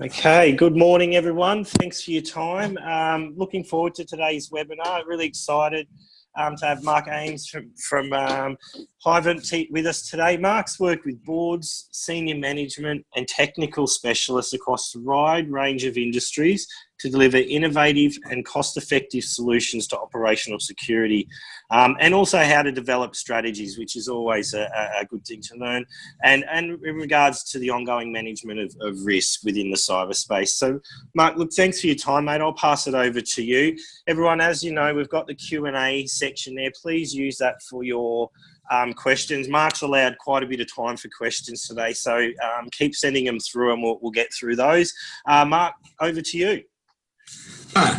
Okay, good morning everyone. Thanks for your time. Looking forward to today's webinar. Really excited to have Mark Ames from Hyvant with us today. Mark's worked with boards, senior management and technical specialists across a wide range of industries to deliver innovative and cost-effective solutions to operational security, and also how to develop strategies, which is always a good thing to learn, and in regards to the ongoing management of risk within the cyberspace. So, Mark, look, thanks for your time, mate. I'll pass it over to you. Everyone, as you know, we've got the Q&A section there. Please use that for your questions. Mark's allowed quite a bit of time for questions today, so keep sending them through and we'll get through those. Mark, over to you.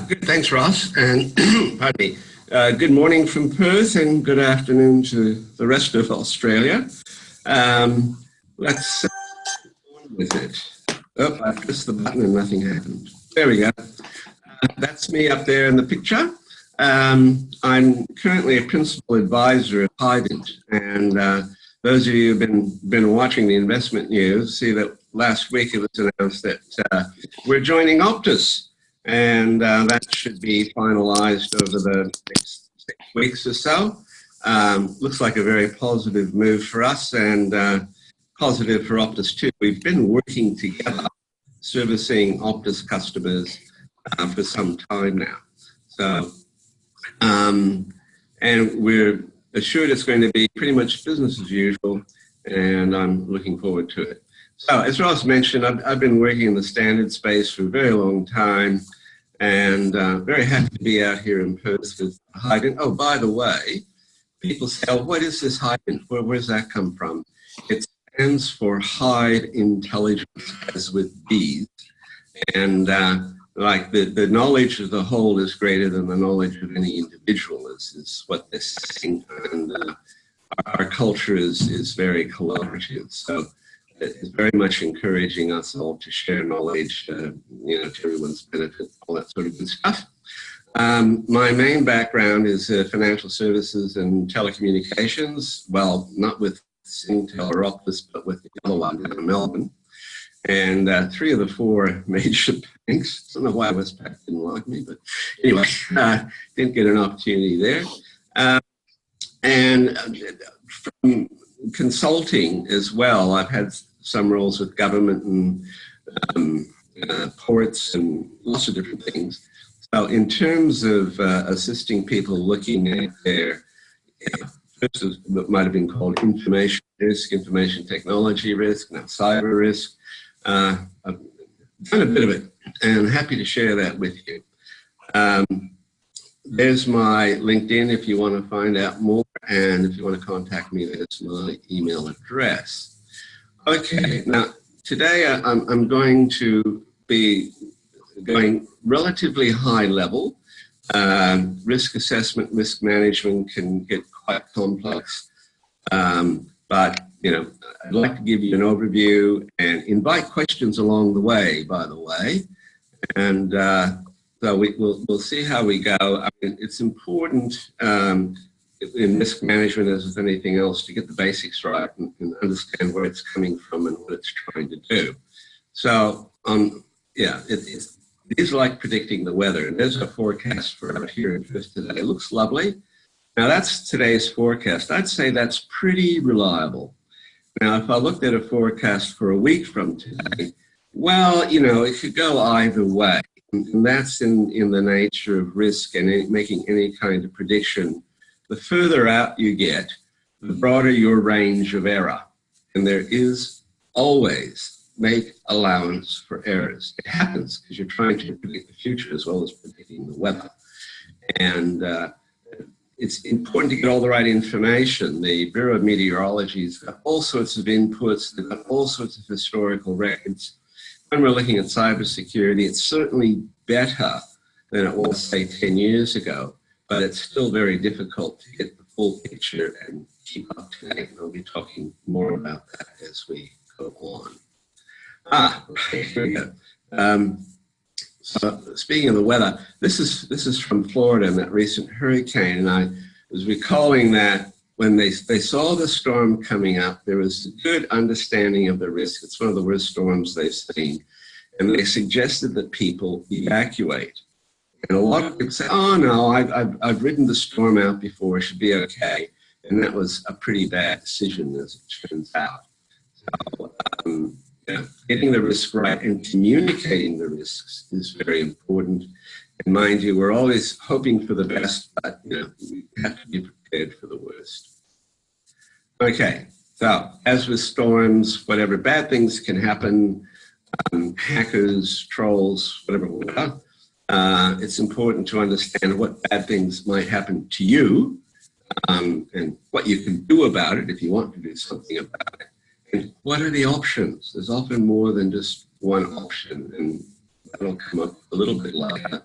Good. Thanks, Ross, and pardon me. Good morning from Perth and good afternoon to the rest of Australia. Let's on with it. Oh, I pressed the button and nothing happened. There we go. That's me up there in the picture. I'm currently a principal advisor at Hyvant, and those of you who've been watching the investment news see that last week it was announced that we're joining Optus. And that should be finalised over the next 6 weeks or so. Looks like a very positive move for us and positive for Optus too. We've been working together servicing Optus customers for some time now. So, and we're assured it's going to be pretty much business as usual, and I'm looking forward to it. So, as Ross mentioned, I've been working in the standard space for a very long time, and very happy to be out here in Perth with Hyvant. Oh, by the way, people say, oh, what is this Hyvant? Where's that come from? It stands for High Intelligence, as with B's. And like the knowledge of the whole is greater than the knowledge of any individual is what they're saying. And our culture is very collaborative. So it's very much encouraging us all to share knowledge, to everyone's benefit, all that sort of good stuff. My main background is financial services and telecommunications. Well, not with Singtel or Optus, but with the other one down in Melbourne. And 3 of the 4 major banks. I don't know why Westpac didn't like me, but anyway, didn't get an opportunity there. And from consulting as well, I've had some roles with government and ports and lots of different things. So in terms of assisting people looking at their, first is what might have been called information risk, information technology risk, now cyber risk. I've done a bit of it and happy to share that with you. There's my LinkedIn if you want to find out more, and if you want to contact me, there's my email address. Okay, now today I'm going to be going relatively high level. Risk assessment, risk management can get quite complex, but I'd like to give you an overview and invite questions along the way, by the way, and so we'll see how we go. I mean, it's important in risk management, as with anything else, to get the basics right and understand where it's coming from and what it's trying to do. So, yeah, it is like predicting the weather. And there's a forecast for out here in Perth today. It looks lovely. Now, that's today's forecast. I'd say that's pretty reliable. Now, if I looked at a forecast for a week from today, well, it could go either way. And that's in the nature of risk and making any kind of prediction. The further out you get, the broader your range of error. And there is always make allowance for errors. It happens because you're trying to predict the future as well as predicting the weather. And it's important to get all the right information. The Bureau of Meteorology's got all sorts of inputs. They've got all sorts of historical records. When we're looking at cybersecurity, it's certainly better than it was, say, 10 years ago, but it's still very difficult to get the full picture and keep up to date. And I'll be talking more about that as we go on. Right, here we go. So speaking of the weather, this is from Florida and that recent hurricane, and I was recalling that when they saw the storm coming up, there was a good understanding of the risk. It's one of the worst storms they've seen. And they suggested that people evacuate. And a lot of people say, oh, no, I've ridden the storm out before, it should be okay. And that was a pretty bad decision, as it turns out. So, getting the risk right and communicating the risks is very important. And mind you, we're always hoping for the best, but we have to be prepared for the worst. Okay, so as with storms, whatever bad things can happen, hackers, trolls, whatever, it's important to understand what bad things might happen to you, and what you can do about it if you want to do something about it. And what are the options? There's often more than just one option, and that'll come up a little bit later.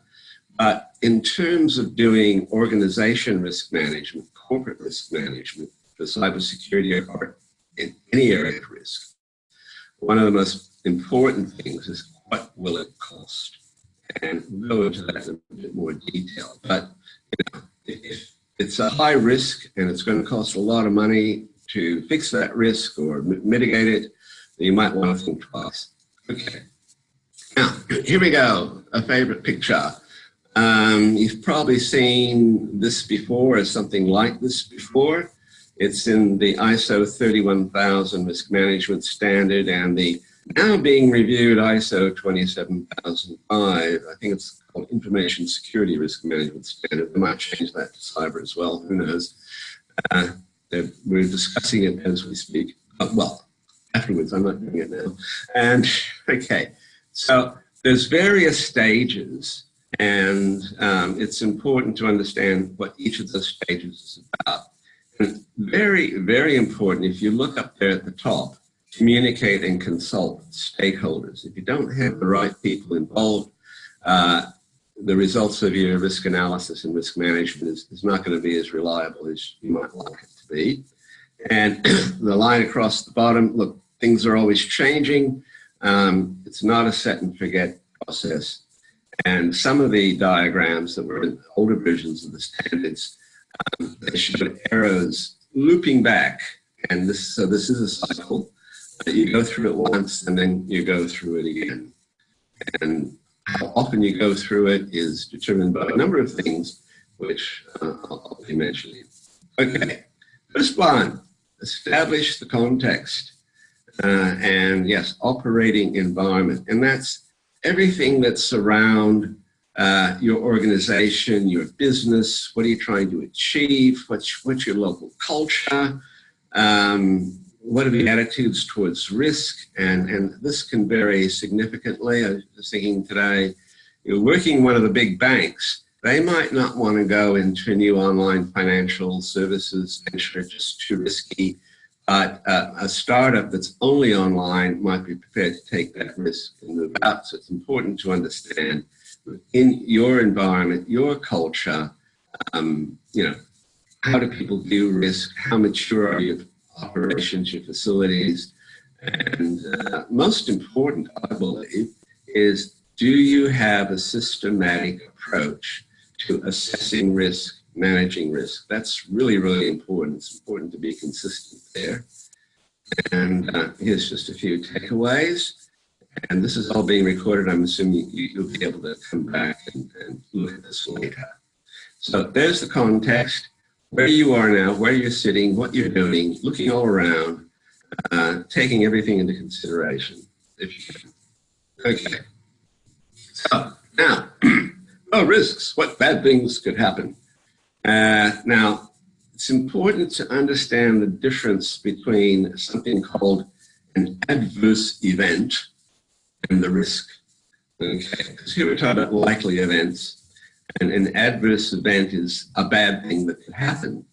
But in terms of doing organization risk management, corporate risk management, for cybersecurity or in any area of risk, one of the most important things is what will it cost? And we'll go into that in a bit more detail. But if it's a high risk and it's going to cost a lot of money to fix that risk or mitigate it, then you might want to think twice. Okay. Now, here we go, a favorite picture. You've probably seen this before or something like this before. It's in the ISO 31000 risk management standard and the now being reviewed ISO 27005. I think it's called Information Security Risk Management Standard. They might change that to cyber as well, who knows. We're discussing it as we speak. Well, afterwards, I'm not doing it now. And okay, so there's various stages, and it's important to understand what each of those stages is about. And very, very important, if you look up there at the top, communicate and consult stakeholders. If you don't have the right people involved, the results of your risk analysis and risk management is not going to be as reliable as you might like it to be. And the line across the bottom, look, things are always changing. It's not a set and forget process. And some of the diagrams that were in older versions of the standards, they showed arrows looping back. And so this is a cycle. You go through it once and then you go through it again. And how often you go through it is determined by a number of things, which I'll be mentioning. Okay, first one, establish the context. And yes, operating environment. And that's everything that's around your organization, your business. What are you trying to achieve? What's your local culture? What are the attitudes towards risk? And this can vary significantly. I was thinking today, you're working in one of the big banks. They might not want to go into a new online financial services venture, just too risky. But a startup that's only online might be prepared to take that risk and move out. So it's important to understand in your environment, your culture, how do people view risk? How mature are your operations, your facilities? And most important, I believe, is do you have a systematic approach to assessing risk, managing risk? That's really, really important. It's important to be consistent there. And here's just a few takeaways. And this is all being recorded. I'm assuming you'll be able to come back and look at this later. So there's the context, where you are now, where you're sitting, what you're doing, looking all around, taking everything into consideration, if you can. Okay. So now, risks. What bad things could happen? Now, it's important to understand the difference between something called an adverse event and the risk. Okay, because here we're talking about likely events, and an adverse event is a bad thing that could happen.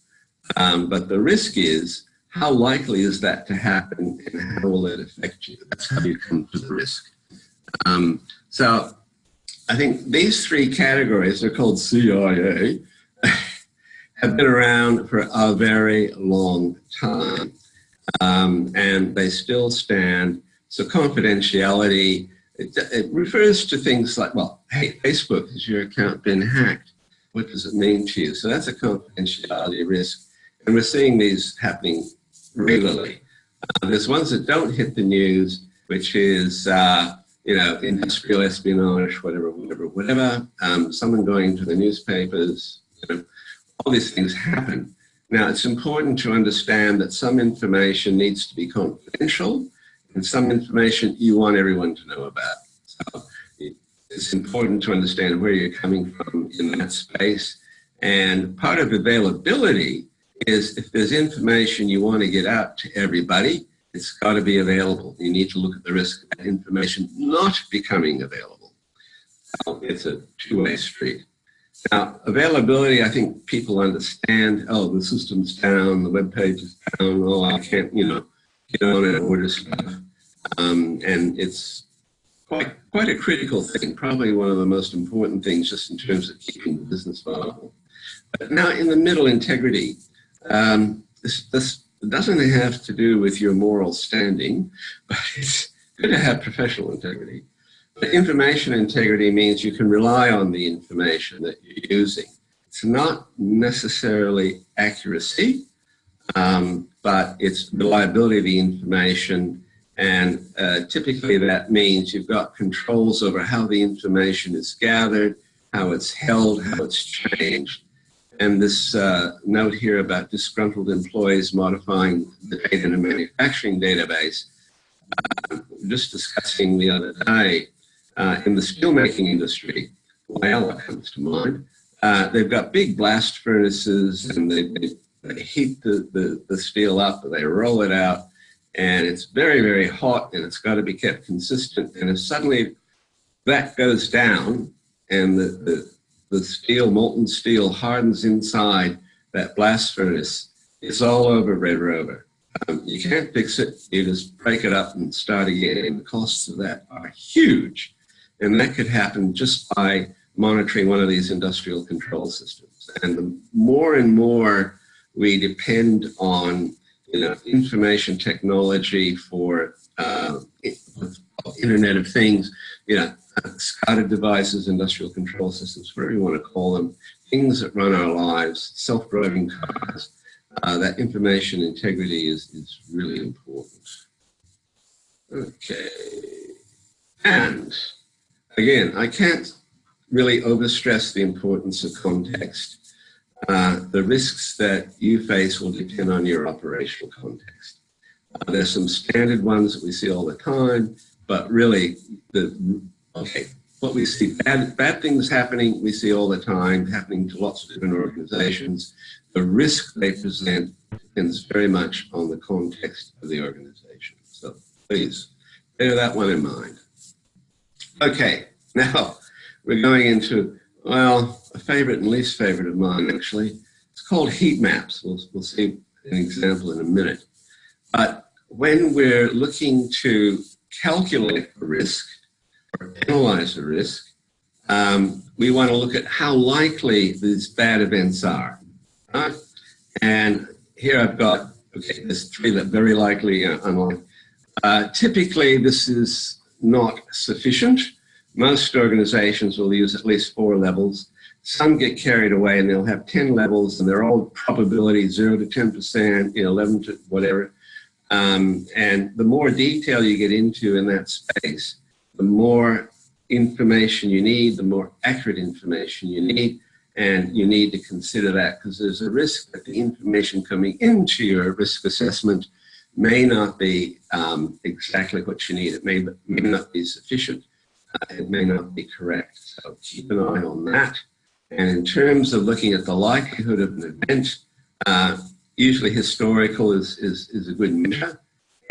But the risk is, how likely is that to happen and how will it affect you? That's how you come to the risk. So I think these three categories are called CIA, have been around for a very long time, and they still stand. So confidentiality, it refers to things like, well, hey, Facebook, has your account been hacked? What does it mean to you? So that's a confidentiality risk. And we're seeing these happening regularly. There's ones that don't hit the news, which is, industrial espionage, whatever. Someone going to the newspapers, all these things happen. Now, it's important to understand that some information needs to be confidential and some information you want everyone to know about. So it's important to understand where you're coming from in that space. And part of availability is if there's information you want to get out to everybody, it's got to be available. You need to look at the risk of that information not becoming available. So it's a two-way street. Now, availability, I think people understand, oh, the system's down, the web page is down, oh, I can't, get on and order stuff. And it's quite a critical thing, probably one of the most important things just in terms of keeping the business viable. But now in the middle, integrity. This doesn't have to do with your moral standing, but it's good to have professional integrity. But information integrity means you can rely on the information that you're using. It's not necessarily accuracy, but it's reliability of the information. And typically that means you've got controls over how the information is gathered, how it's held, how it's changed. And this note here about disgruntled employees modifying the data in a manufacturing database, just discussing the other day, in the steelmaking industry, Whyalla comes to mind. They've got big blast furnaces and they heat the steel up, and they roll it out, and it's very, very hot, and it's got to be kept consistent. And if suddenly that goes down and the steel, molten steel, hardens inside that blast furnace, it's all over Red Rover. You can't fix it. You just break it up and start again. And the costs of that are huge. And that could happen just by monitoring one of these industrial control systems. And the more and more we depend on information technology for Internet of Things, SCADA devices, industrial control systems, whatever you want to call them, things that run our lives, self-driving cars, that information integrity is really important. Okay. And again, I can't really overstress the importance of context. The risks that you face will depend on your operational context. There's some standard ones that we see all the time, but really, what we see, bad things happening, we see all the time, happening to lots of different organizations. The risk they present depends very much on the context of the organization. So please, bear that one in mind. Okay, now we're going into, well, a favorite and least favorite of mine, actually. It's called heat maps. We'll see an example in a minute. But when we're looking to calculate a risk or analyze a risk, we want to look at how likely these bad events are. Right? And here I've got, there's three that very likely unlikely. Typically, this is not sufficient. Most organizations will use at least 4 levels. Some get carried away and they'll have 10 levels, and they're all probability 0 to 10%, 11 to whatever. And the more detail you get into in that space, the more information you need, the more accurate information you need, and you need to consider that because there's a risk that the information coming into your risk assessment may not be exactly what you need. It may not be sufficient. It may not be correct. So keep an eye on that. And in terms of looking at the likelihood of an event, usually historical is a good measure.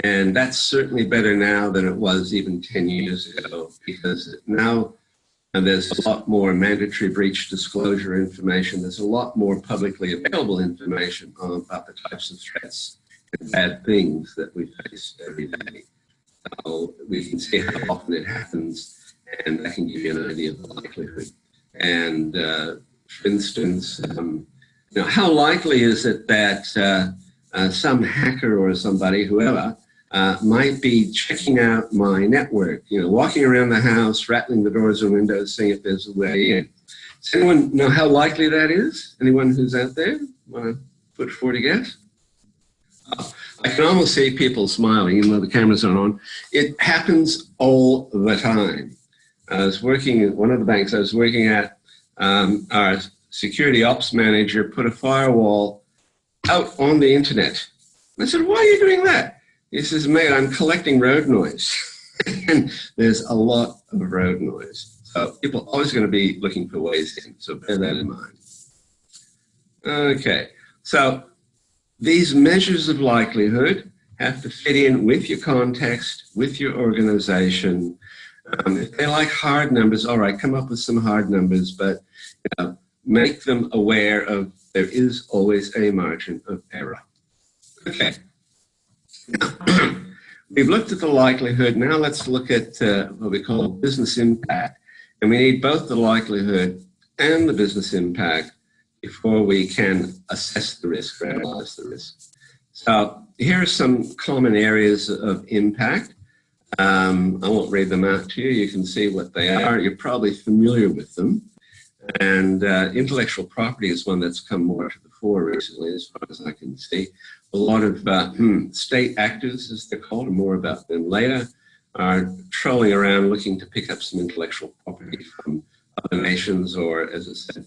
And that's certainly better now than it was even 10 years ago, because now there's a lot more mandatory breach disclosure information. There's a lot more publicly available information about the types of threats and bad things that we face every day. So we can see how often it happens, and that can give you an idea of the likelihood. And for instance, how likely is it that some hacker or somebody, whoever, might be checking out my network, walking around the house, rattling the doors and windows, seeing if there's a way in. Does anyone know how likely that is? Anyone who's out there? Want to put forward a guess? Oh, I can almost see people smiling, even though the cameras aren't on. It happens all the time. I was working at one of the banks I was working at. Our security ops manager put a firewall out on the internet. I said, why are you doing that? He says, mate, I'm collecting road noise. And there's a lot of road noise. So people are always going to be looking for ways in. So bear that in mind. Okay, so these measures of likelihood have to fit in with your context, with your organization. If they like hard numbers, all right, come up with some hard numbers, but make them aware of there is always a margin of error. Okay. Now, we've looked at the likelihood. Now let's look at what we call business impact. And we need both the likelihood and the business impact before we can assess the risk or analyze the risk. So here are some common areas of impact. I won't read them out to you. You can see what they are. You're probably familiar with them. And intellectual property is one that's come more to the fore recently, as far as I can see. A lot of state actors, as they're called, and more about them later, are trolling around looking to pick up some intellectual property from other nations or, as I said,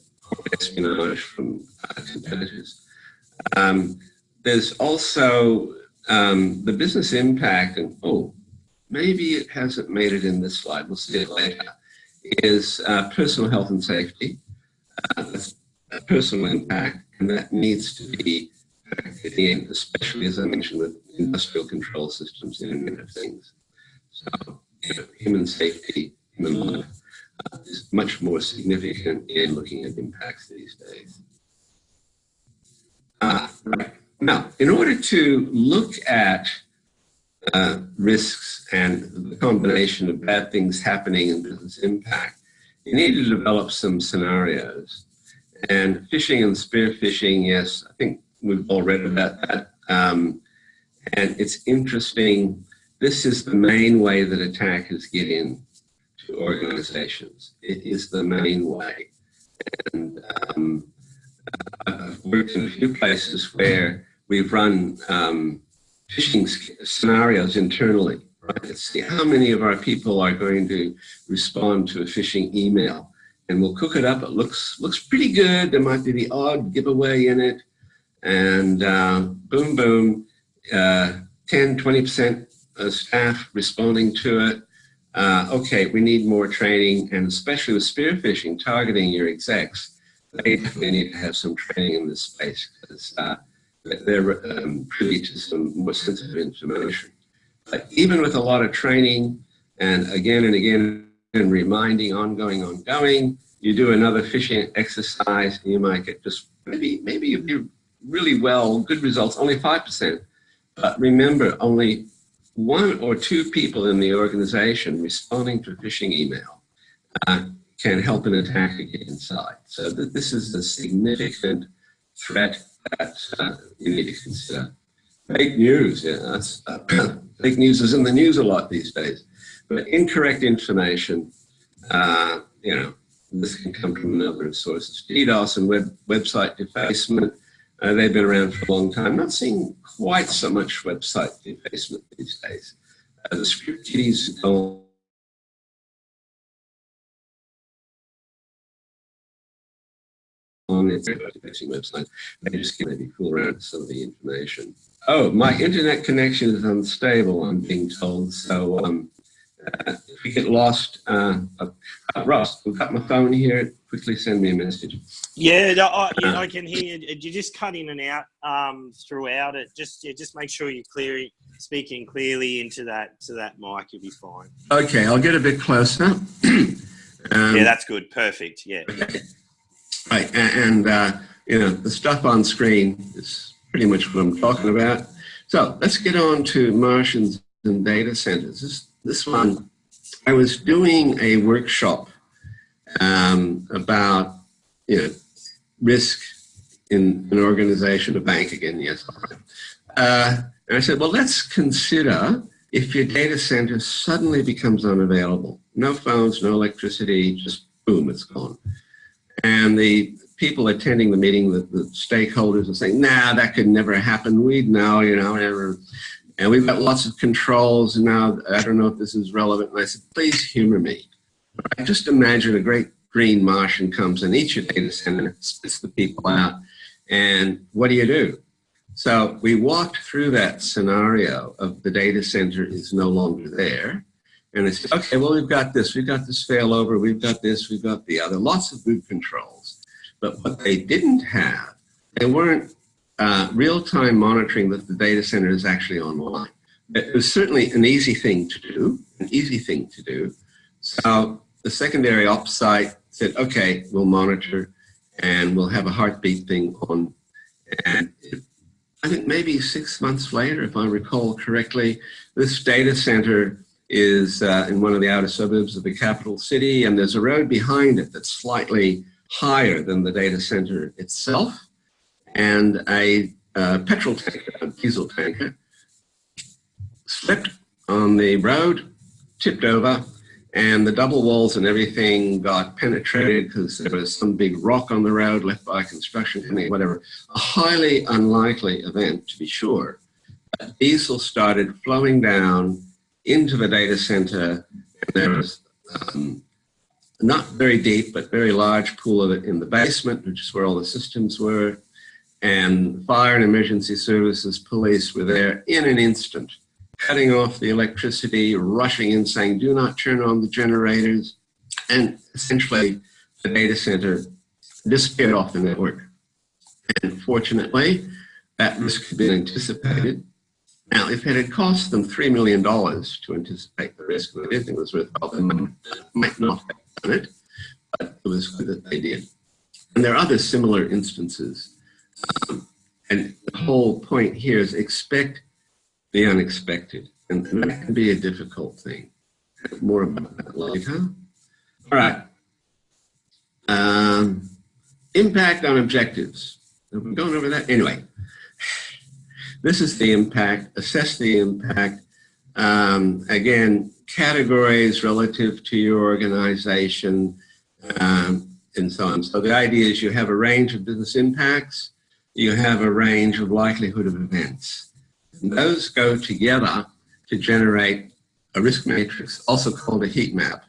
espionage from competitors. There's also the business impact, and maybe it hasn't made it in this slide, we'll see it later, is personal health and safety. That's a personal impact, and that needs to be factored in, especially, as I mentioned, with industrial control systems and Internet of Things. So, human safety, human life, is much more significant in looking at impacts these days. Right. Now, in order to look at risks and the combination of bad things happening and business impact, you need to develop some scenarios. And phishing and spear phishing, yes, I think we've all read about that. And it's interesting. This is the main way that attackers get in to organizations. It is the main way. And I've worked in a few places where we've run phishing scenarios internally, right? Let's see how many of our people are going to respond to a phishing email. And we'll cook it up. It looks pretty good. There might be the odd giveaway in it. And boom, boom, 10-20% of staff responding to it. Okay, we need more training, and especially with spear phishing, targeting your execs, they definitely need to have some training in this space because they're privy to some more sensitive information. But even with a lot of training and again and reminding, ongoing, you do another phishing exercise, and you might get just maybe you do really well, good results, only 5%. But remember, only 1 or 2 people in the organization responding to a phishing email can help an attacker get inside. So this is a significant threat that you need to consider. Fake news, fake news is in the news a lot these days. But incorrect information, this can come from a number of sources. DDoS and website defacement, they've been around for a long time. Not seeing quite so much website defacement these days. The script kiddies go on its defacing website. They just can maybe fool around with some of the information. Oh, my internet connection is unstable, I'm being told. So if we get lost, Ross, we've got my phone here. Quickly send me a message. Yeah, I can hear you. You just cut in and out throughout it. Just make sure you're speaking clearly into that mic. You'll be fine. Okay, I'll get a bit closer. Yeah, that's good. Perfect. Yeah. Okay. Right, and the stuff on screen is pretty much what I'm talking about. So let's get on to Martians and data centers. This one, I was doing a workshop about risk in an organization, a bank again, yes. And I said, well, let's consider if your data center suddenly becomes unavailable. No phones, no electricity, just boom, it's gone. And the people attending the meeting, the stakeholders are saying, nah, that could never happen. We'd know, never. And we've got lots of controls. And now I don't know if this is relevant. And I said, please humor me. I just imagine a great green Martian comes in each data center, spits the people out. And what do? So we walked through that scenario of the data center is no longer there. And I said, okay, well, we've got this failover, we've got this, we've got the other, lots of good controls. But what they didn't have, they weren't real-time monitoring that the data center is actually online. It was certainly an easy thing to do, So the secondary ops site said, okay, we'll monitor and we'll have a heartbeat thing on. And I think maybe 6 months later, if I recall correctly, this data center is in one of the outer suburbs of the capital city, and there's a road behind it that's slightly higher than the data center itself, and a petrol tanker, a diesel tanker, slipped on the road, tipped over, and the double walls and everything got penetrated because there was some big rock on the road left by a construction company, whatever. A highly unlikely event, to be sure. But diesel started flowing down into the data center, and there was not very deep, but very large pool of it in the basement, which is where all the systems were. And fire and emergency services, police were there in an instant, cutting off the electricity, rushing in saying, do not turn on the generators. And essentially, the data center disappeared off the network. And fortunately, that risk had been anticipated. Now, if it had cost them $3 million to anticipate the risk, and I didn't think it was worthwhile, they might not have done it, but it was good that they did. And there are other similar instances. And the whole point here is expect the unexpected, and that can be a difficult thing. More about that later. All right. Impact on objectives. Have we gone over that? Anyway. This is the impact, assess the impact. Again, categories relative to your organization, and so on. So the idea is you have a range of business impacts, you have a range of likelihood of events. And those go together to generate a risk matrix, also called a heat map.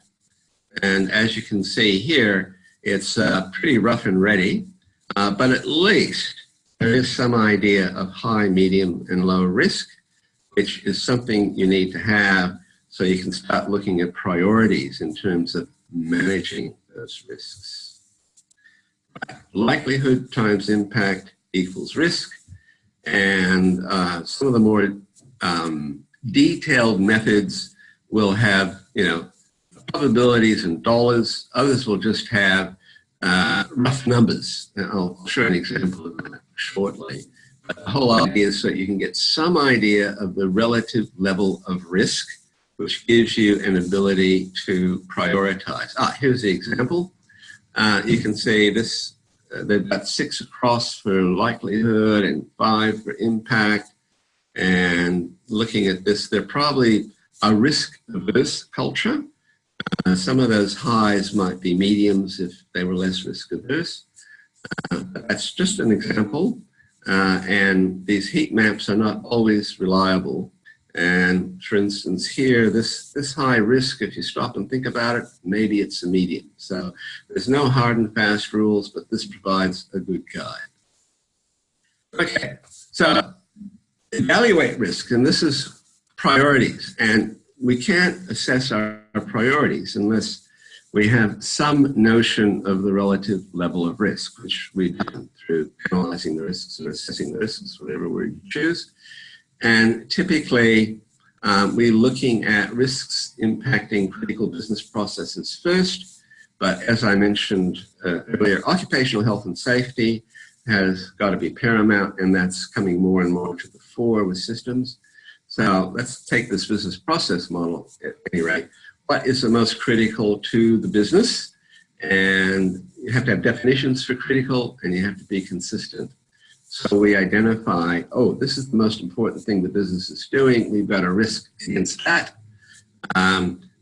And as you can see here, it's pretty rough and ready, but at least there is some idea of high, medium, and low risk, which is something you need to have so you can start looking at priorities in terms of managing those risks. Likelihood times impact equals risk, and some of the more detailed methods will have, probabilities in dollars. Others will just have rough numbers. And I'll show an example of that shortly. But the whole idea is so you can get some idea of the relative level of risk, which gives you an ability to prioritize. Here's the example. You can see this, they've got 6 across for likelihood and 5 for impact. And looking at this, they're probably a risk-averse culture. Some of those highs might be mediums if they were less risk-averse. That's just an example. And these heat maps are not always reliable. And for instance, here, this high risk, if you stop and think about it, maybe it's a medium. So there's no hard and fast rules, but this provides a good guide. Okay, so evaluate risk, and this is priorities. And we can't assess our priorities unless we have some notion of the relative level of risk, which we do through analyzing the risks or assessing the risks, whatever word you choose. And typically, we're looking at risks impacting critical business processes first. But as I mentioned earlier, occupational health and safety has got to be paramount, and that's coming more and more to the fore with systems. So let's take this business process model at any rate. What is the most critical to the business? And you have to have definitions for critical, and you have to be consistent. So we identify, this is the most important thing the business is doing. We've got a risk against that.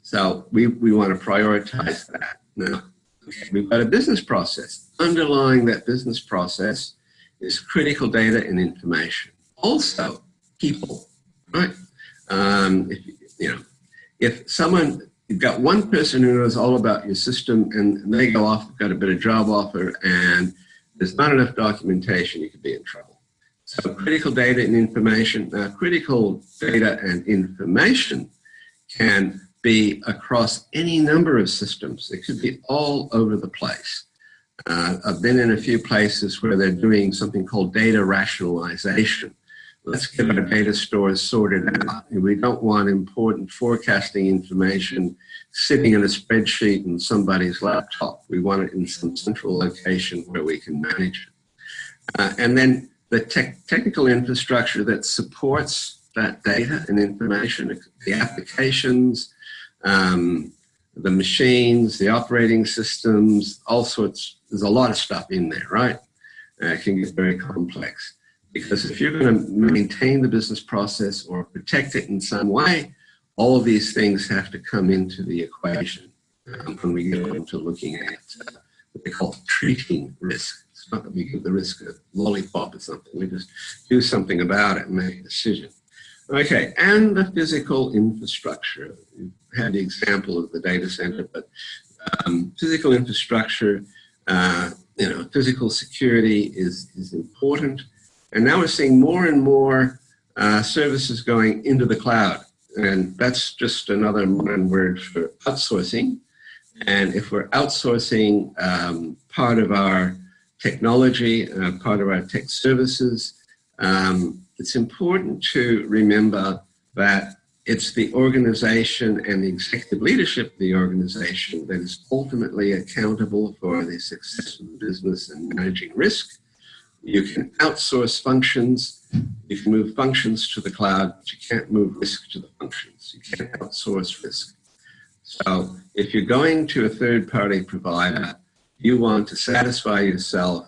So we want to prioritize that. Now, Okay, we've got a business process. Underlying that business process is critical data and information. Also, people, right? You've got one person who knows all about your system and they go off, got a better job offer, and there's not enough documentation, you could be in trouble. So critical data and information, critical data and information can be across any number of systems. It could be all over the place. I've been in a few places where they're doing something called data rationalization. Let's get our data stores sorted out. And we don't want important forecasting information sitting in a spreadsheet in somebody's laptop. We want it in some central location where we can manage it. And then the technical infrastructure that supports that data and information, the applications, the machines, the operating systems, all sorts. There's a lot of stuff in there, right? It can get very complex. Because if you're going to maintain the business process or protect it in some way, all of these things have to come into the equation when we get on to looking at what they call treating risk. It's not that we give the risk a lollipop or something. We just do something about it and make a decision. Okay, and the physical infrastructure. You had the example of the data center, but physical infrastructure, physical security is important. And now we're seeing more and more services going into the cloud. And that's just another modern word for outsourcing. And if we're outsourcing part of our technology, part of our tech services, it's important to remember that it's the organization and the executive leadership of the organization that is ultimately accountable for the success of the business and managing risk. You can outsource functions, you can move functions to the cloud, but you can't move risk to the functions. You can't outsource risk. So if you're going to a third-party provider, you want to satisfy yourself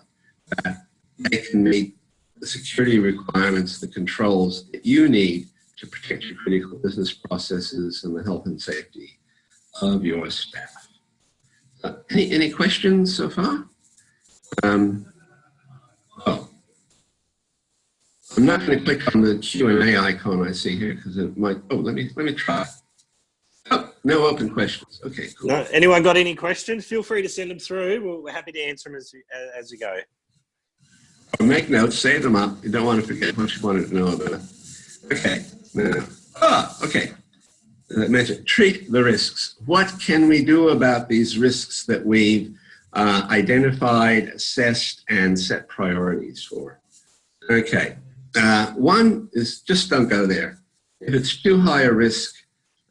that they can meet the security requirements, the controls that you need to protect your critical business processes and the health and safety of your staff. Any questions so far? I'm not going to click on the Q&A icon I see here because it might. Oh, let me try. Oh, no open questions. Okay, cool. No, anyone got any questions? Feel free to send them through. We're happy to answer them as we go. Or make notes, save them up. You don't want to forget what you wanted to know about. Okay. No. Okay. As I mentioned, treat the risks. What can we do about these risks that we've identified, assessed, and set priorities for? Okay. One is just don't go there. If it's too high a risk,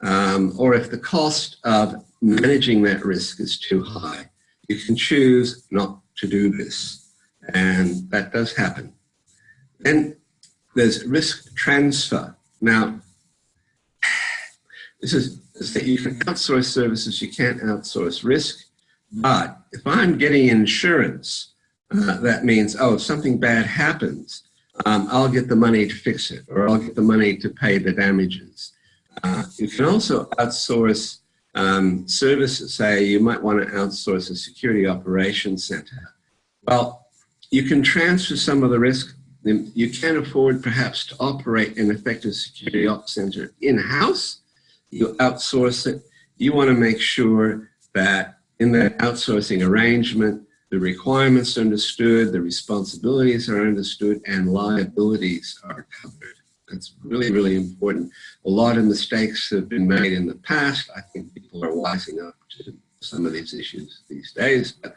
or if the cost of managing that risk is too high, you can choose not to do this. And that does happen. Then there's risk transfer. Now, this is that you can outsource services, you can't outsource risk. But if I'm getting insurance, that means, if something bad happens, I'll get the money to fix it, or I'll get the money to pay the damages. You can also outsource services. Say you might want to outsource a security operations center. Well, you can transfer some of the risk. You can't afford perhaps to operate an effective security ops center in-house. You outsource it. You want to make sure that in that outsourcing arrangement, the requirements are understood, the responsibilities are understood, and liabilities are covered. That's really, really important. A lot of mistakes have been made in the past. I think people are wising up to some of these issues these days, but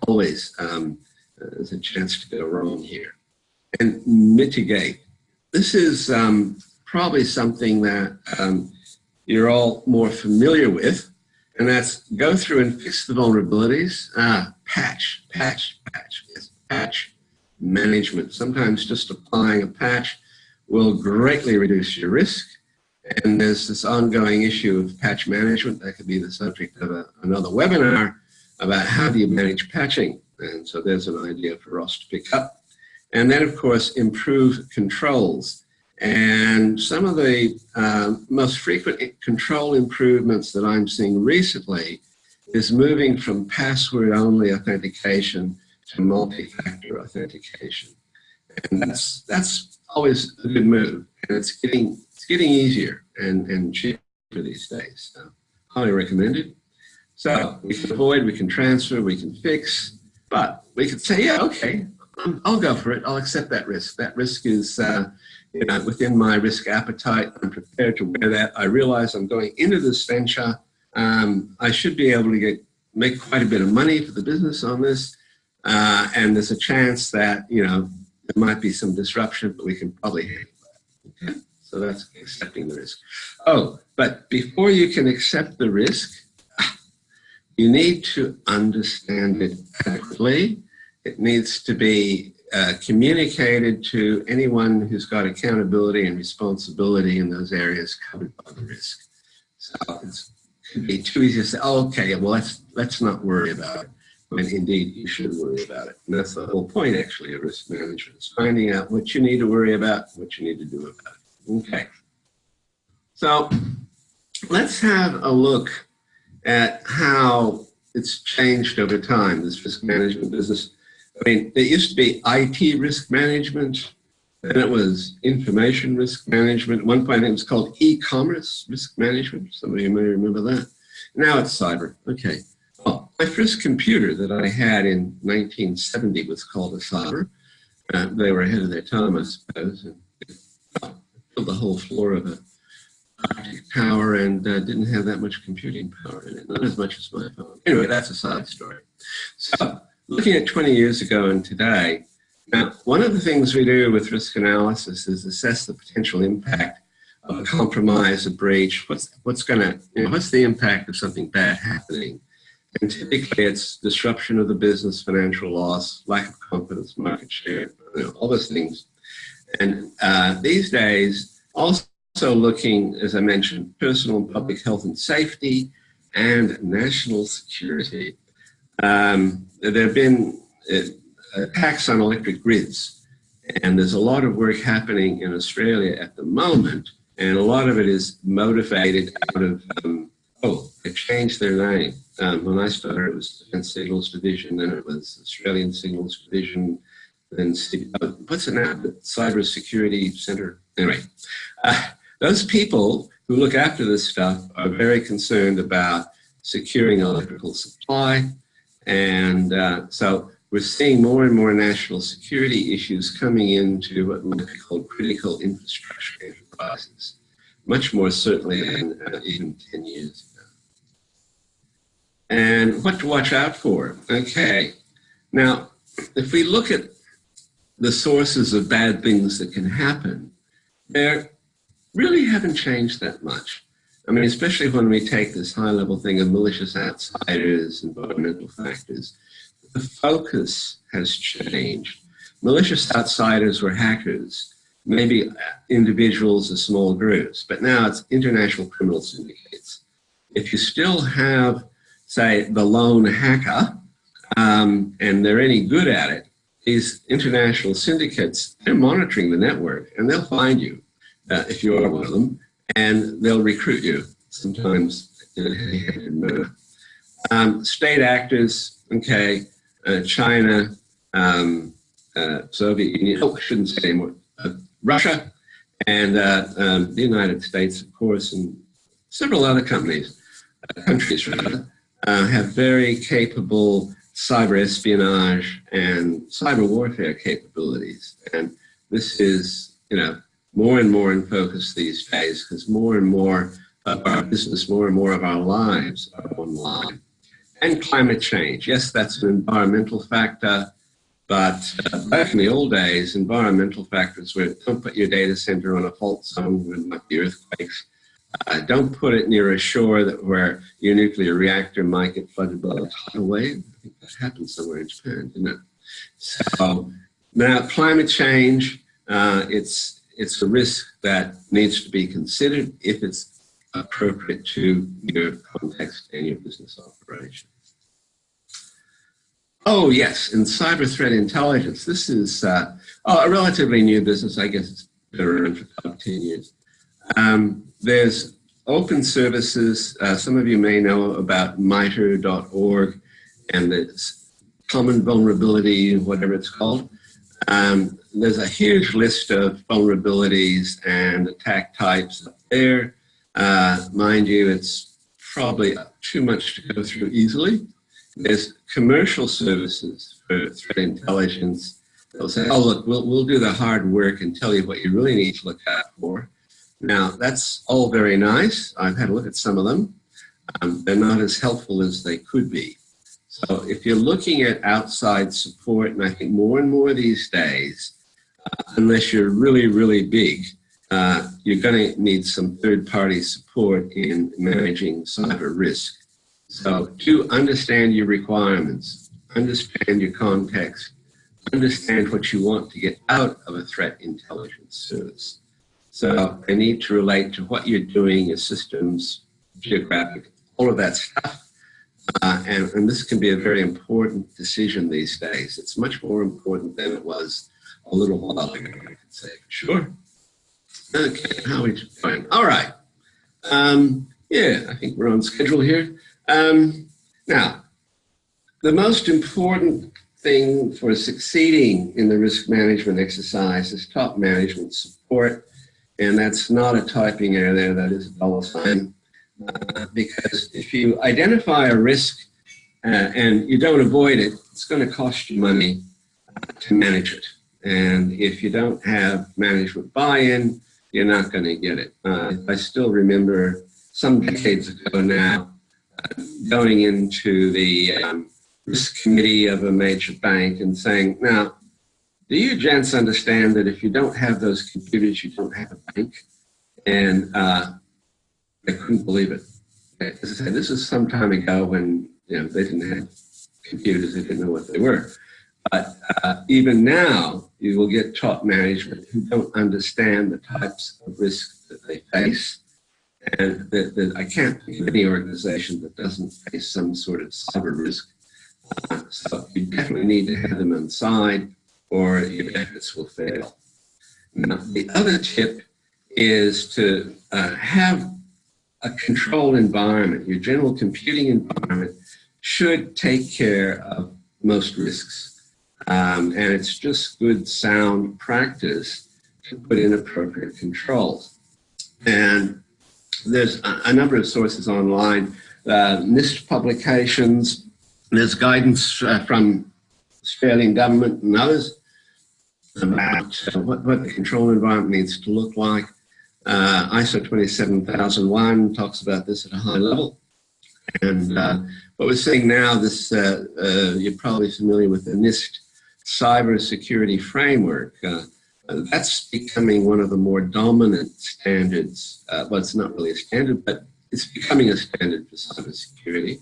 always there's a chance to go wrong here. And mitigate. This is probably something that you're all more familiar with, and that's go through and fix the vulnerabilities. Patch. Yes, patch management. Sometimes just applying a patch will greatly reduce your risk. And there's this ongoing issue of patch management. That could be the subject of another webinar about how do you manage patching. And so there's an idea for Ross to pick up. And then, of course, improve controls. And some of the most frequent control improvements that I'm seeing recently is moving from password-only authentication to multi-factor authentication. And that's always a good move. And it's getting easier and cheaper these days. So highly recommended. So we can avoid, we can transfer, we can fix, but we could say, yeah, okay, I'll go for it. I'll accept that risk. That risk is within my risk appetite. I'm prepared to wear that. I realize I'm going into this venture. I should be able to make quite a bit of money for the business on this. And there's a chance that, there might be some disruption, but we can probably handle that. Okay? So that's accepting the risk. Oh, but before you can accept the risk, you need to understand it adequately. It needs to be communicated to anyone who's got accountability and responsibility in those areas covered by the risk. So it could be too easy to say, oh, okay, well, let's not worry about it, when indeed you should worry about it. And that's the whole point, actually, of risk management, is finding out what you need to worry about, what you need to do about it. Okay. So let's have a look at how it's changed over time, this risk management business. I mean, there used to be IT risk management, and it was information risk management. At one point, it was called e-commerce risk management. Some of you may remember that. Now it's cyber. Okay. Well, my first computer that I had in 1970 was called a cyber. They were ahead of their time, I suppose, and filled the whole floor of a Arctic tower and didn't have that much computing power in it, not as much as my phone. Anyway, that's a side story. So, looking at 20 years ago and today, now, one of the things we do with risk analysis is assess the potential impact of a compromise, a breach. What's the impact of something bad happening? And typically, it's disruption of the business, financial loss, lack of confidence, market share, all those things. And these days, also looking, as I mentioned, personal and public health and safety and national security. There have been attacks on electric grids, and there's a lot of work happening in Australia at the moment, and a lot of it is motivated out of, they changed their name. When I started, it was Defence Signals Division, then it was Australian Signals Division, then what's it now? The Cybersecurity Centre. Anyway, those people who look after this stuff are very concerned about securing electrical supply. And so we're seeing more and more national security issues coming into what might be called critical infrastructure enterprises, much more certainly than even 10 years ago. And what to watch out for? Okay, now, if we look at the sources of bad things that can happen, they really haven't changed that much. I mean, especially when we take this high-level thing of malicious outsiders, environmental factors, the focus has changed. Malicious outsiders were hackers, maybe individuals or small groups, but now it's international criminal syndicates. If you still have, say, the lone hacker, and they're any good at it, these international syndicates, they're monitoring the network, and they'll find you if you are one of them, and they'll recruit you, sometimes in a heavy-handed manner. State actors, okay, China, Soviet Union, I shouldn't say anymore, Russia, and the United States, of course, and several other countries have very capable cyber espionage and cyber warfare capabilities. And this is, more and more in focus these days because more and more of our business, more and more of our lives are online. And climate change. Yes, that's an environmental factor, but back in the old days, environmental factors were don't put your data center on a fault zone when there might be earthquakes. Don't put it near a shore where your nuclear reactor might get flooded by a tidal wave. I think that happened somewhere in Japan, didn't it? So now climate change, it's a risk that needs to be considered if it's appropriate to your context and your business operation. Oh, yes, in cyber threat intelligence, this is a relatively new business. I guess it's been around for about 10 years. There's open services. Some of you may know about MITRE.org and the common vulnerability, whatever it's called. There's a huge list of vulnerabilities and attack types up there. Mind you, it's probably too much to go through easily. There's commercial services for threat intelligence. They'll say, oh, look, we'll do the hard work and tell you what you really need to look out for. Now, that's all very nice. I've had a look at some of them. They're not as helpful as they could be. So if you're looking at outside support, and I think more and more these days, unless you're really, really big, you're going to need some third-party support in managing cyber risk. So do understand your requirements, understand your context, understand what you want to get out of a threat intelligence service. So they need to relate to what you're doing, your systems, geographic, all of that stuff. And this can be a very important decision these days. It's much more important than it was a little while ago, I could say, for sure. Okay, how are we doing? All right. Yeah, I think we're on schedule here. Now, the most important thing for succeeding in the risk management exercise is top management support. And that's not a typing error there, that is a $sign. Because if you identify a risk and you don't avoid it, it's going to cost you money to manage it. And if you don't have management buy-in, you're not going to get it. I still remember some decades ago now going into the risk committee of a major bank and saying, now, do you gents understand that if you don't have those computers, you don't have a bank? And I couldn't believe it. As I said, this was some time ago when they didn't have computers, they didn't know what they were. But even now, you will get top management who don't understand the types of risks that they face. And I can't think of any organization that doesn't face some sort of cyber risk. So you definitely need to have them on side or your efforts will fail. Now, the other tip is to have a controlled environment. Your general computing environment should take care of most risks. And it's just good, sound practice to put in appropriate controls. And there's a number of sources online, NIST publications, there's guidance from Australian government and others about what the control environment needs to look like. ISO 27001 talks about this at a high level. And what we're seeing now, this you're probably familiar with the NIST Cybersecurity framework. That's becoming one of the more dominant standards. Well, it's not really a standard, but it's becoming a standard for cybersecurity.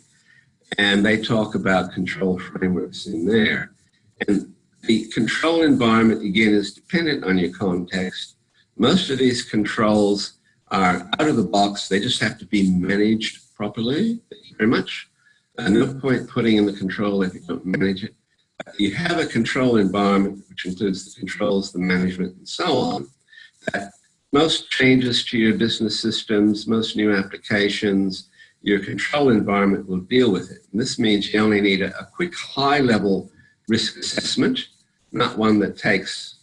And they talk about control frameworks in there. And the control environment, again, is dependent on your context. Most of these controls are out of the box. They just have to be managed properly. Thank you very much. No point putting in the control if you don't manage it. You have a control environment, which includes the controls, the management, and so on, that most changes to your business systems, most new applications, your control environment will deal with it. And this means you only need a quick high-level risk assessment, not one that takes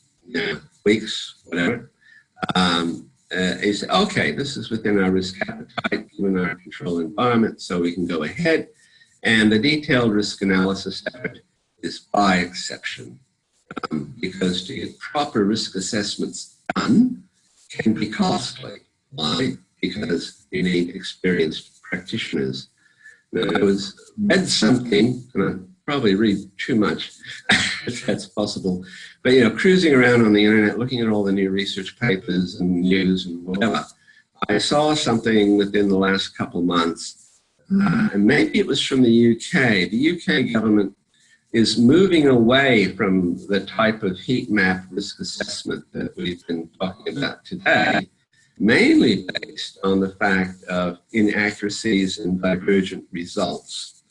weeks, whatever. You say, okay, this is within our risk appetite, given our control environment, so we can go ahead. And the detailed risk analysis effort is by exception, because to get proper risk assessments done can be costly. Why? Because you need experienced practitioners. Now, I read something, and I probably read too much, if that's possible, but cruising around on the internet, looking at all the new research papers and news and whatever, I saw something within the last couple months, and maybe it was from the UK. The UK government is moving away from the type of heat map risk assessment that we've been talking about today, mainly based on the fact of inaccuracies and divergent results.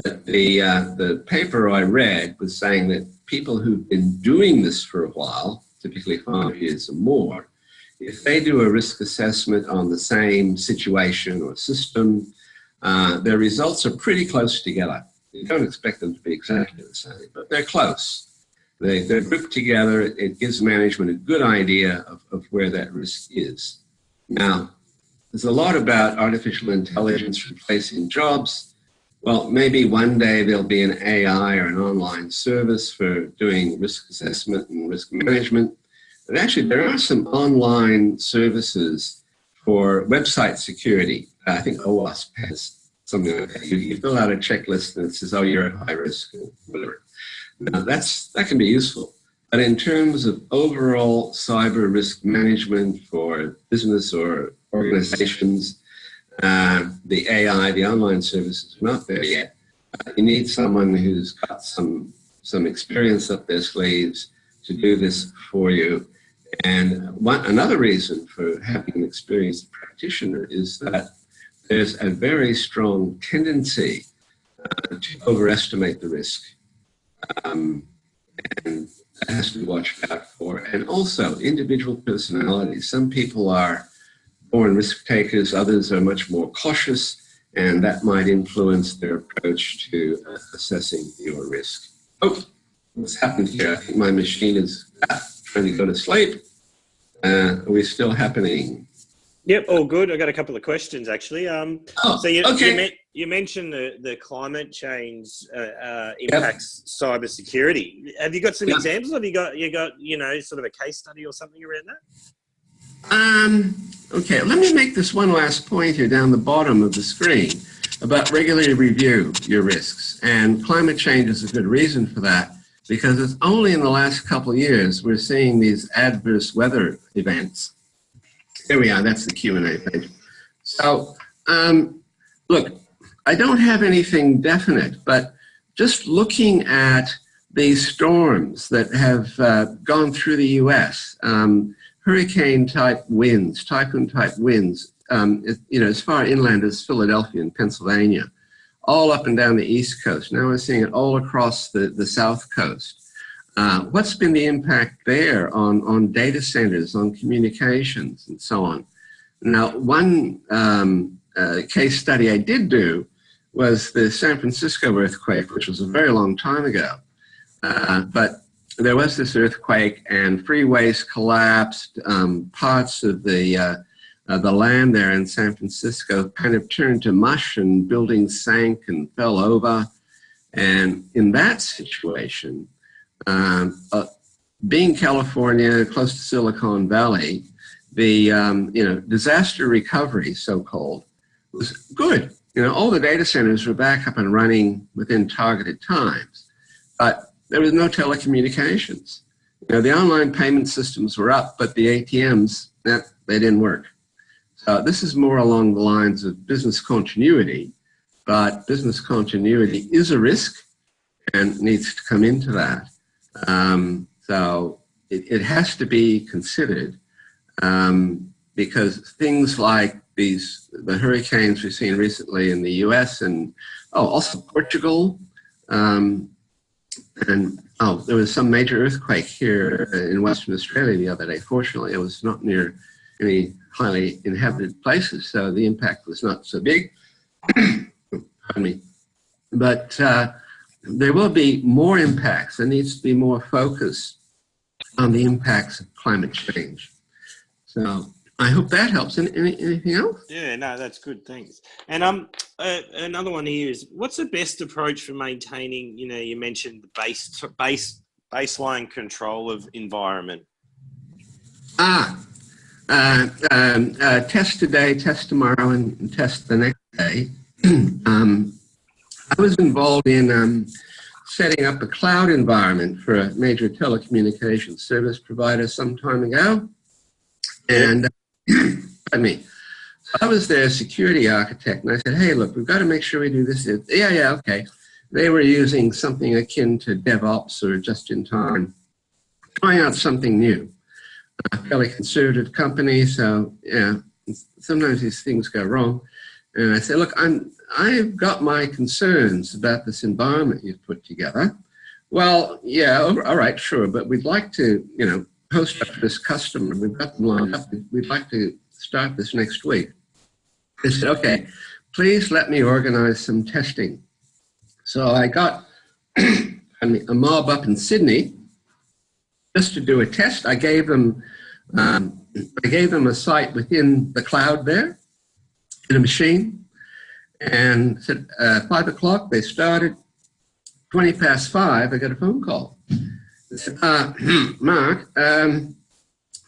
But the paper I read was saying that people who've been doing this for a while, typically 5 years or more, if they do a risk assessment on the same situation or system, their results are pretty close together. You don't expect them to be exactly the same, but they're close. They're grouped together. It gives management a good idea of where that risk is. Now, there's a lot about artificial intelligence replacing jobs. Well, maybe one day there'll be an AI or an online service for doing risk assessment and risk management. But actually, there are some online services for website security. I think OWASP has something like that. You fill out a checklist and it says, oh, you're at high risk, or whatever. Now, that can be useful. But in terms of overall cyber risk management for business or organizations, the AI, the online services are not there yet. You need someone who's got some experience up their sleeves to do this for you. And another reason for having an experienced practitioner is that there's a very strong tendency to overestimate the risk. And that has to be watched out for. And also individual personalities. Some people are born risk takers, others are much more cautious, and that might influence their approach to assessing your risk. Oh, what's happened here? I think my machine is trying to go to sleep. Are we still happening? Yep, all good. I got a couple of questions actually. So you mentioned the climate change impacts cybersecurity. Have you got some examples? Have you got sort of a case study or something around that? Okay, let me make this one last point here down the bottom of the screen about regularly review your risks. And climate change is a good reason for that, because it's only in the last couple of years we're seeing these adverse weather events. Here we are, that's the Q&A page. So, look, I don't have anything definite, but just looking at these storms that have gone through the US, hurricane-type winds, typhoon-type winds, as far inland as Philadelphia and Pennsylvania, all up and down the East Coast. Now we're seeing it all across the South Coast. What's been the impact there on data centers, on communications, and so on? Now, one case study I did do was the San Francisco earthquake, which was a very long time ago. But there was this earthquake and freeways collapsed, parts of the land there in San Francisco kind of turned to mush and buildings sank and fell over. And in that situation, being California, close to Silicon Valley, the disaster recovery, so-called, was good. All the data centers were back up and running within targeted times, but there was no telecommunications. The online payment systems were up, but the ATMs, they didn't work. So this is more along the lines of business continuity, but business continuity is a risk and needs to come into that. So it has to be considered because things like the hurricanes we've seen recently in the US and also Portugal, and there was some major earthquake here in Western Australia the other day. Fortunately, it was not near any highly inhabited places, so the impact was not so big. Pardon me. But there will be more impacts. There needs to be more focus on the impacts of climate change. So I hope that helps. Anything else? Yeah, no, that's good. Thanks. And another one here is, what's the best approach for maintaining? You mentioned the baseline control of environment. Test today, test tomorrow, and test the next day. I was involved in setting up a cloud environment for a major telecommunications service provider some time ago. And pardon me. So I was their security architect, and I said, hey, look, we've got to make sure we do this. Yeah, okay. They were using something akin to DevOps or just-in-time, trying out something new. A fairly conservative company, so yeah, sometimes these things go wrong. And I said, look, I've got my concerns about this environment you've put together. Well, yeah, all right, sure, but we'd like to, host up this customer. We've got them lined up. We'd like to start this next week. They said, okay, please let me organize some testing. So I got a mob up in Sydney just to do a test. I gave them a site within the cloud there in a machine, and said 5 o'clock. They started. 20 past 5, I got a phone call. They said, Mark,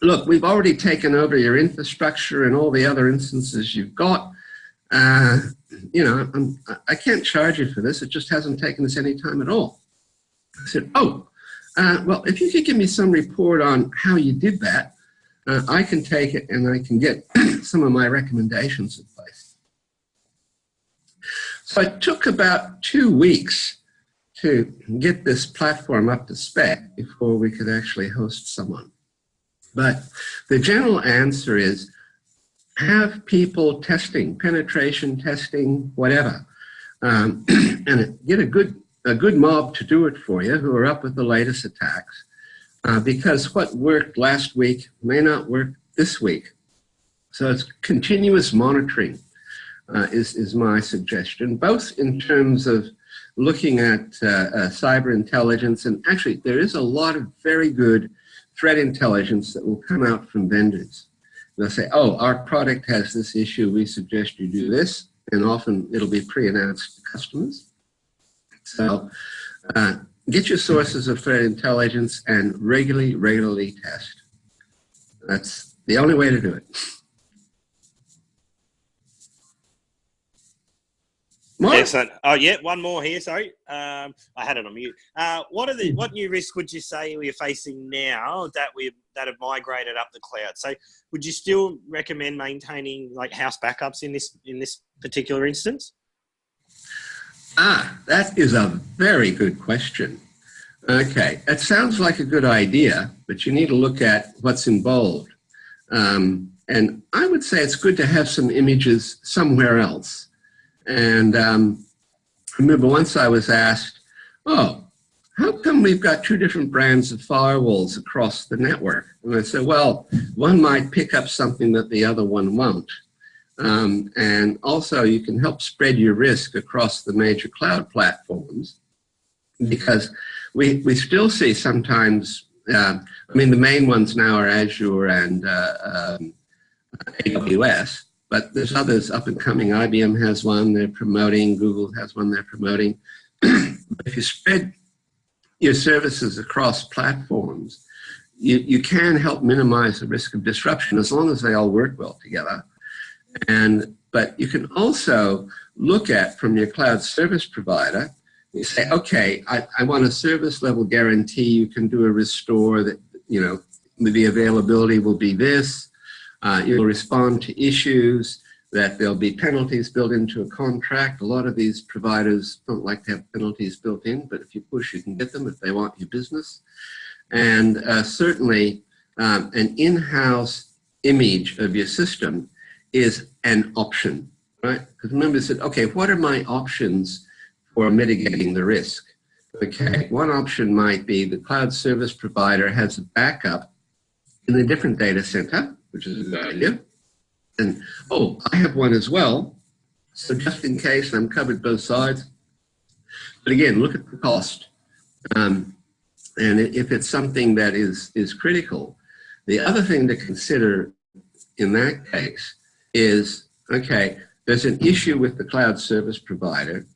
look, we've already taken over your infrastructure and all the other instances you've got. You know, I can't charge you for this. It just hasn't taken us any time at all. I said, oh, well, if you could give me some report on how you did that, I can take it and I can get some of my recommendations in place. So it took about 2 weeks to get this platform up to spec before we could actually host someone. But the general answer is have people testing, penetration testing, whatever, and get a good mob to do it for you who are up with the latest attacks, because what worked last week may not work this week. So it's continuous monitoring is my suggestion, both in terms of looking at cyber intelligence, and actually there is a lot of very good threat intelligence that will come out from vendors. They'll say, oh, our product has this issue, we suggest you do this, and often it'll be pre-announced to customers. So get your sources of threat intelligence and regularly test. That's the only way to do it. More? Excellent. Oh, yeah, one more here. Sorry, I had it on mute. What new risks would you say we're facing now that have migrated up the cloud? So, would you still recommend maintaining like house backups in this particular instance? That is a very good question. Okay, it sounds like a good idea, but you need to look at what's involved. And I would say it's good to have some images somewhere else. And I remember once I was asked, oh, how come we've got 2 different brands of firewalls across the network? And I said, well, one might pick up something that the other one won't. And also you can help spread your risk across the major cloud platforms, because we still see sometimes, I mean, the main ones now are Azure and AWS. But there's others up and coming. IBM has one they're promoting. Google has one they're promoting. But if you spread your services across platforms, you can help minimize the risk of disruption as long as they all work well together. But you can also look at from your cloud service provider, you say, okay, I want a service level guarantee. You can do a restore that, you know, the availability will be this. You'll respond to issues, that there'll be penalties built into a contract. A lot of these providers don't like to have penalties built in, but if you push, you can get them if they want your business. And certainly an in-house image of your system is an option, right? Because remember, I said, okay, what are my options for mitigating the risk? Okay, one option might be the cloud service provider has a backup in a different data center, which is a good idea. And, oh, I have one as well. So just in case, I'm covered both sides. But again, look at the cost. And if it's something that is critical, the other thing to consider in that case is, okay, there's an issue with the cloud service provider.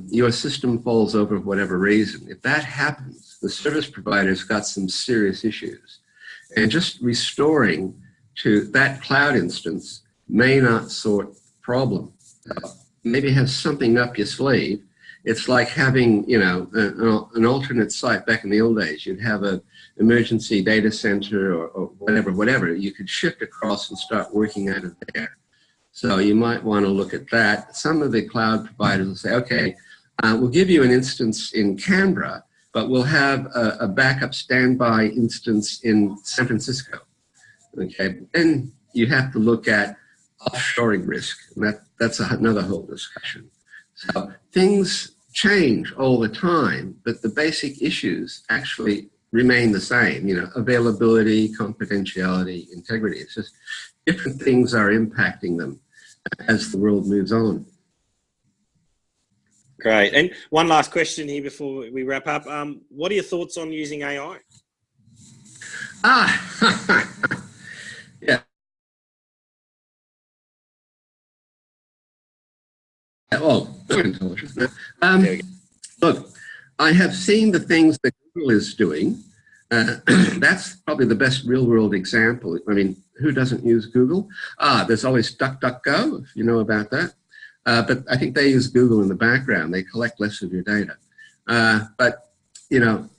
Your system falls over for whatever reason. If that happens, the service provider's got some serious issues. And just restoring to that cloud instance may not sort the problem. Maybe have something up your sleeve. It's like having, you know, an alternate site. Back in the old days, you'd have an emergency data center or whatever. You could shift across and start working out of there. So you might want to look at that. Some of the cloud providers will say, okay, we'll give you an instance in Canberra, but we'll have a backup standby instance in San Francisco. Okay, then you have to look at offshoring risk, and that's another whole discussion. So things change all the time, but the basic issues actually remain the same, you know, availability, confidentiality, integrity. It's just different things are impacting them as the world moves on. Great. And one last question here before we wrap up. What are your thoughts on using AI? Yeah. Oh, intelligence. Look, I have seen the things that Google is doing. That's probably the best real-world example. I mean, who doesn't use Google? There's always DuckDuckGo, if you know about that. But I think they use Google in the background. They collect less of your data. But, you know,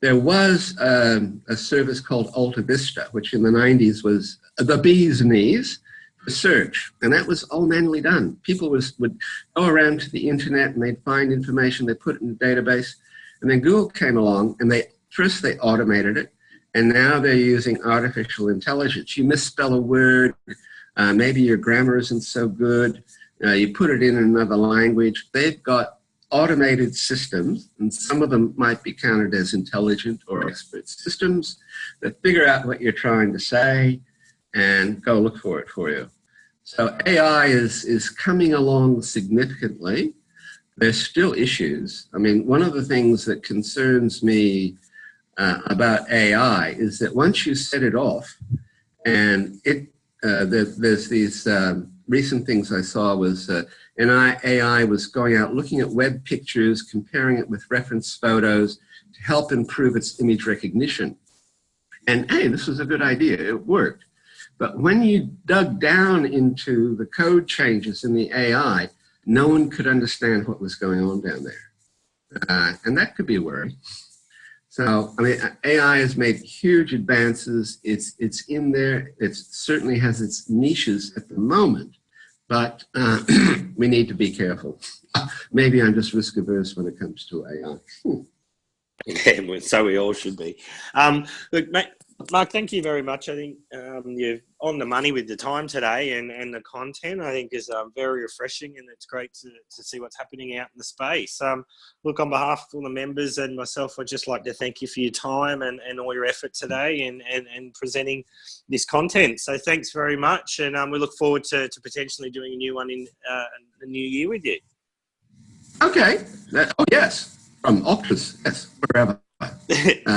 there was a service called Alta Vista, which in the 90s was the bee's knees for search. And that was all manually done. People would go around to the internet and they'd find information, they put it in a database. And then Google came along and first they automated it. And now they're using artificial intelligence. You misspell a word, maybe your grammar isn't so good. You put it in another language. They've got automated systems, and some of them might be counted as intelligent or expert systems that figure out what you're trying to say and go look for it for you. So AI is coming along significantly. There's still issues. I mean, one of the things that concerns me about AI is that once you set it off, and there's these recent things I saw was AI was going out looking at web pictures, comparing it with reference photos to help improve its image recognition. And hey, this was a good idea, it worked. But when you dug down into the code changes in the AI, no one could understand what was going on down there. And that could be a worry. So, I mean, AI has made huge advances. It's in there. It certainly has its niches at the moment, but we need to be careful. Maybe I'm just risk averse when it comes to AI. Yeah, so we all should be. Look, Mark, thank you very much. I think you're on the money with the time today, and the content I think is very refreshing, and it's great to see what's happening out in the space. Look, on behalf of all the members and myself, I'd just like to thank you for your time and all your effort today and presenting this content. So thanks very much, and we look forward to potentially doing a new one in the new year with you. Okay. Oh, yes. From Optus, yes, wherever.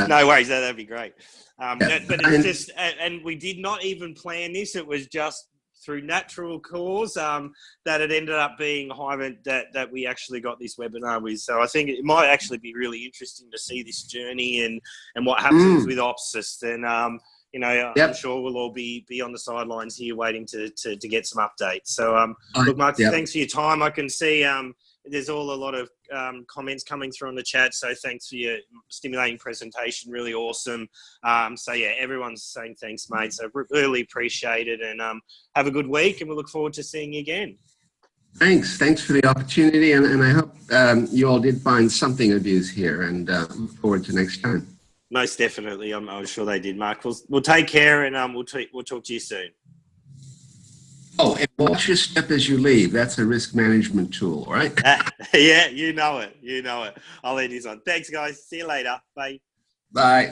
No worries, that'd be great. Yeah. But it's just, and we did not even plan this. It was just through natural cause that it ended up being Hyvant that we actually got this webinar with. So I think it might actually be really interesting to see this journey and what happens with Optus. And you know, I'm sure we'll all be on the sidelines here waiting to get some updates. So look, Mark, thanks for your time. I can see there's a lot of comments coming through on the chat. So thanks for your stimulating presentation. Really awesome. So yeah, everyone's saying thanks, mate. So really appreciate it, and have a good week, and we look forward to seeing you again. Thanks for the opportunity, and I hope you all did find something of use here, and look forward to next time. Most definitely. I'm sure they did, Mark. We'll take care, and we'll talk to you soon. Oh, and watch your step as you leave. That's a risk management tool, all right? Yeah, you know it. I'll leave this on. Thanks, guys. See you later. Bye. Bye.